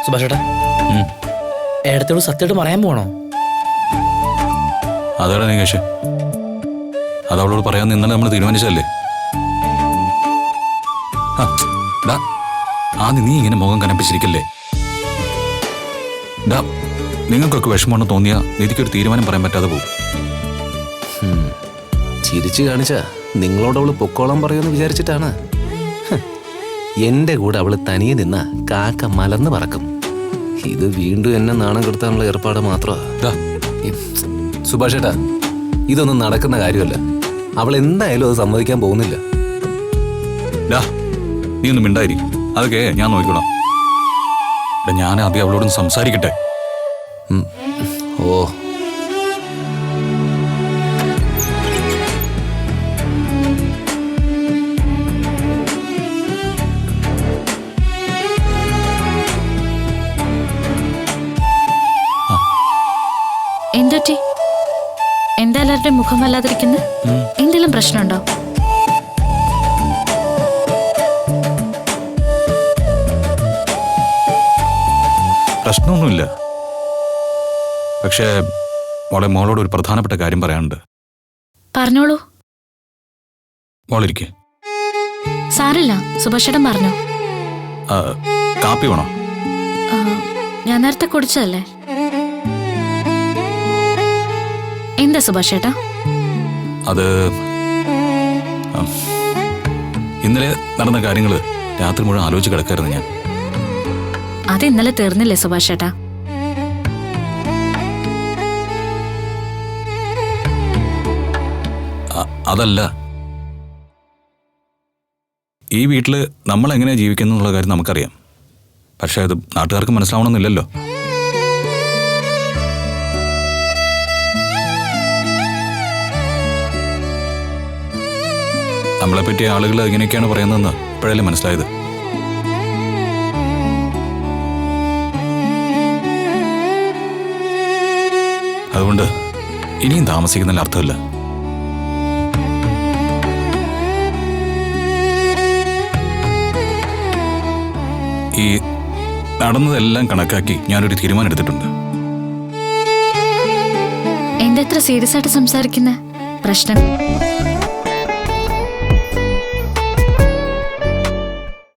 സുഭാഷേട്ടാ, ഏടത്തോട് സത്യമായിട്ട് പറയാൻ പോണോ? അതാണ് നികേഷ്, അത് അവളോട് പറയാൻ ഇന്നലെ നമ്മൾ തീരുമാനിച്ചതല്ലേ. ആദ്യം നീ ഇങ്ങനെ മുഖം കനപ്പിച്ചിരിക്കല്ലേ. നിങ്ങൾക്കൊക്കെ വിഷമമാണെന്ന് തോന്നിയാ നിധിക്കൊരു തീരുമാനം പറയാൻ പറ്റാതെ പോകും. ചിരിച്ചു കാണിച്ചാ നിങ്ങളോട് അവള് പൊക്കോളം പറയുമെന്ന് വിചാരിച്ചിട്ടാണ്. എന്റെ കൂടെ അവള് തനിയെ നിന്ന കാക്ക മലർന്ന് പറക്കും. ഇത് വീണ്ടും എന്നെ നാണം കെടുത്താനുള്ള ഏർപ്പാട് മാത്രമാ. സുഭാഷേട്ടാ, ഇതൊന്നും നടക്കുന്ന കാര്യമല്ല. അവൾ എന്തായാലും അത് സമ്മതിക്കാൻ പോകുന്നില്ല. നീ ഒന്നും മിണ്ടായിരിക്കും, അതൊക്കെ ഞാൻ നോക്കിക്കോളാം. ഞാൻ ആദ്യം അവളോടൊന്ന് സംസാരിക്കട്ടെ. ഓ, എന്തൊറ്റി? എന്താ എല്ലാവരുടെ മുഖം വല്ലാതിരിക്കുന്നത്? എന്തെങ്കിലും പ്രശ്നമുണ്ടോ? പ്രശ്നമൊന്നുമില്ല. പക്ഷേ മോളോട് ഒരു പ്രധാനപ്പെട്ട കാര്യം പറയാനുണ്ട്. പറഞ്ഞോളൂ. മോളിരിക്കെ. സാരില്ല, സുഭാഷേട്ടൻ പറഞ്ഞോ. കാപ്പി വേണോ? ഞാൻ നേരത്തെ കുടിച്ചതല്ലേ. എന്താ സുഭാഷേട്ടാ? അത് ഇന്നലെ നടന്ന കാര്യങ്ങള് രാത്രി മുഴുവൻ ആലോചിച്ച് കിടക്കായിരുന്നു ഞാൻ. അത് ഇന്നലെ തീർന്നില്ലേ സുഭാഷേട്ടാ? അതല്ല, ഈ വീട്ടില് നമ്മൾ എങ്ങനെയാ ജീവിക്കുന്നു എന്നുള്ള കാര്യം നമുക്കറിയാം. പക്ഷെ അത് നാട്ടുകാർക്ക് മനസ്സിലാവണമെന്നില്ലല്ലോ. നമ്മളെപ്പറ്റി ആളുകൾ എങ്ങനെയൊക്കെയാണ് പറയുന്നതെന്ന് ഇപ്പോഴല്ലേ മനസ്സിലായത്. അതുകൊണ്ട് ഇനിയും താമസിക്കുന്നതിൽ അർത്ഥമില്ല. ഈ നടന്നതെല്ലാം കണക്കാക്കി ഞാനൊരു തീരുമാനം എടുത്തിട്ടുണ്ട്. എന്താ ഇത്ര സീരിയസ് ആയിട്ട് സംസാരിക്കുന്ന പ്രശ്നം?